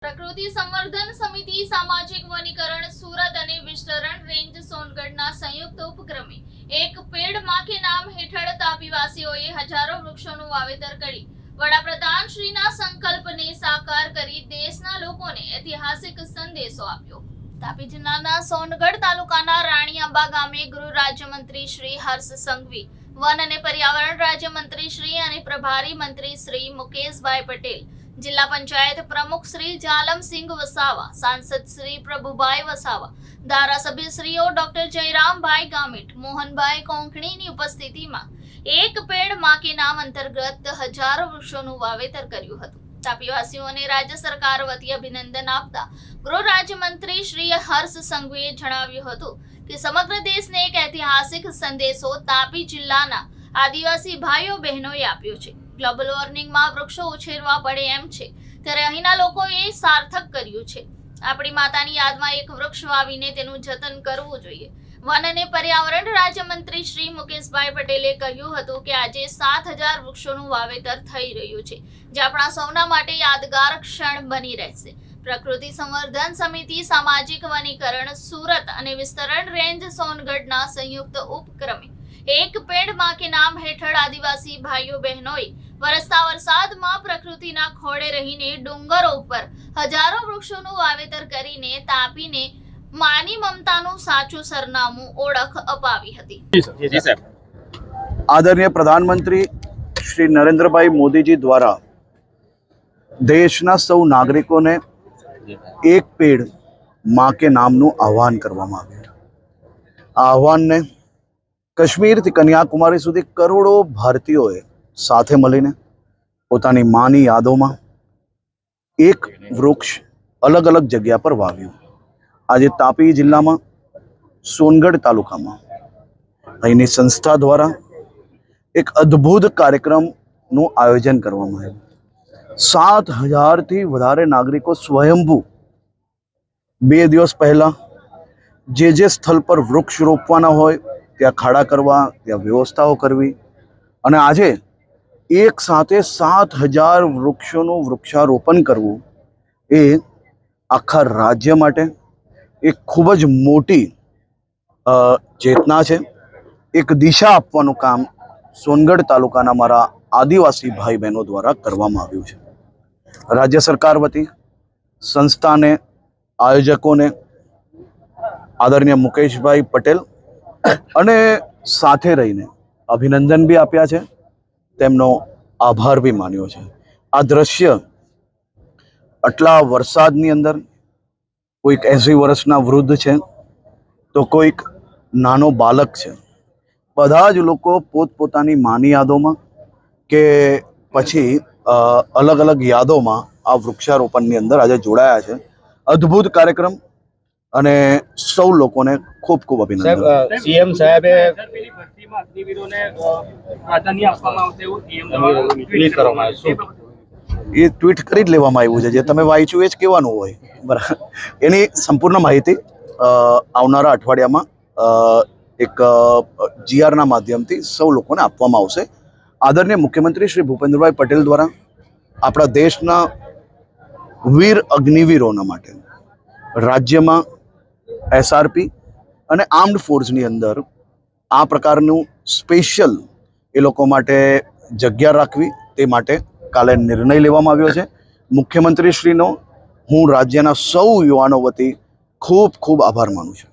પ્રકૃતિ સંવર્ધન સમિતિ સામાજિક વનીકરણ સુરત અને વિસ્તરણ રેન્જ સોનગઢના સંયુક્ત ઉપક્રમે એક પેડ માં કે નામ હેઠળ તાપીવાસીઓએ હજારો વૃક્ષોનું વાવેતર કરી વડાપ્રધાન શ્રીના સંકલ્પને સાકાર કરી દેશના લોકોને ઐતિહાસિક સંદેશો આપ્યો। તાપી જિલ્લાના સોનગઢ તાલુકાના રાણીઆંબા ગામે ગૃહ રાજ્યમંત્રી શ્રી હર્ષ સંઘવી, વન અને પર્યાવરણ રાજ્યમંત્રી શ્રી અને પ્રભારી મંત્રી શ્રી મુકેશભાઈ પટેલ, जिला पंचायत प्रमुख श्री जालमसिंह वसावा, सांसद श्री प्रभुभाई वसावा, धारासभ्य श्रीओ डॉक्टर जयराम भाई गामित, मोहन भाई कोंकणी की उपस्थिति में एक पेड़ मां के नाम अंतर्गत हजारों वृक्षों वावेतर कर्युं हतुं। तापीवासीओं ने राज्य सरकार वती अभिनंदन आपता गृह राज्य मंत्री श्री हर्ष संघवीए जणाव्युं हतुं कि समग्र देश ने एक ऐतिहासिक संदेशो तापी जिल्लाना आदिवासी भाईओ बहनोए आप्यो छे। ग्लोबल वॉर्मिंग में वृक्षो उछेरवा पड़े एम छे त्यारे अहींना लोकोए सार्थक कर्युं छे। आपणी मातानी यादमां एक वृक्ष वावीने तेनुं जतन करवुं जोईए। वन अने पर्यावरण राज्यमंत्री श्री मुकेशभाई पटेले कह्युं हतुं के आजे 7000 वृक्षोनुं वावेतर थई रह्युं छे, जे आपणा सौना माटे यादगार क्षण बनी रहेशे। प्रकृति संवर्धन समिति सामाजिक वनीकरण सूरत अने विस्तरण रेन्ज सोनगढ़ना संयुक्त उपक्रमे एक पेड़ मां के नाम हेठळ आदिवासी भाईओ बहनोए वरसता वरसादमां प्रकृतिना खोड़े रहीने डુંગરો पर हजारों वृक्षोनुं वावेतर करीने तापीने मानी ममतानुं साचुं सरनामुं ओळख अपावी हती। जी सर। आदरणीय प्रधानमंत्री श्री नरेंद्रभाई मोदी जी द्वारा देशना सौ नागरिकों ने एक पेड़ मां के नामનું આહવાન કરવામાં આવ્યું। આ આહવાનને કાશ્મીરથી કન્યાકુમારી સુધી કરોડો ભારતીયોએ સાથે મળીને પોતાની માની યાદોમાં એક વૃક્ષ અલગ અલગ જગ્યા પર વાવ્યું। આજે તાપી જિલ્લામાં સોનગઢ તાલુકામાં અહીંની સંસ્થા દ્વારા એક અદ્ભુત કાર્યક્રમનું આયોજન કરવામાં આવ્યું। 7000 થી વધારે નાગરિકો સ્વયંભૂ 2 દિવસ પહેલા જે સ્થળ પર વૃક્ષ રોપવાના હોય ત્યાં ખાડા કરવા, ત્યાં વ્યવસ્થાઓ કરવી અને આજે એક સાથે 7000 વૃક્ષોનું વૃક્ષારોપણ કરવું એ આખા રાજ્ય માટે એક ખૂબ જ મોટી ચેતના છે। એક દિશા આપવાનું કામ સોનગઢ તાલુકાના મારા આદિવાસી ભાઈ બહેનો દ્વારા કરવામાં આવ્યું છે। રાજ્ય સરકાર વતી સંસ્થાને, આયોજકોને આદરણીય મુકેશભાઈ પટેલ અને સાથે રહીને અભિનંદન બી આપ્યા છે, તેમનો આભાર બી માન્યો છે। આ દ્રશ્ય આટલા વરસાદની અંદર કોઈક 80 વર્ષના વૃદ્ધ છે તો કોઈક નાનો બાળક છે, બધા જ લોકો પોતપોતાની માની યાદોમાં કે પછી અલગ અલગ યાદોમાં આ વૃક્ષારોપણની અંદર આજે જોડાયા છે। અદ્ભુત કાર્યક્રમ અને સૌ લોકોને ખૂબ ખૂબ અભિનંદન। સીએમ સાહેબે એ ટ્વીટ કરી જ લેવામાં આવ્યું છે, જે તમે વાંચ્યું એ જ કહેવાનું હોય, બરાબર। એની સંપૂર્ણ માહિતી આવનારા અઠવાડિયામાં એક જીઆરના માધ્યમથી સૌ લોકોને આપવામાં આવશે। આદરણીય મુખ્યમંત્રી શ્રી ભૂપેન્દ્રભાઈ પટેલ દ્વારા આપણા દેશના વીર અગ્નિવીરોના માટે રાજ્યમાં એસઆરપી અને આર્મ્ડ ફોર્સની અંદર આ પ્રકારનું સ્પેશિયલ એ લોકો માટે જગ્યા રાખવી તે માટે કાલે નિર્ણય લેવામાં આવ્યો છે। મુખ્યમંત્રીશ્રીનો હું રાજ્યના સૌ યુવાનો વતી ખૂબ ખૂબ આભાર માનું છું।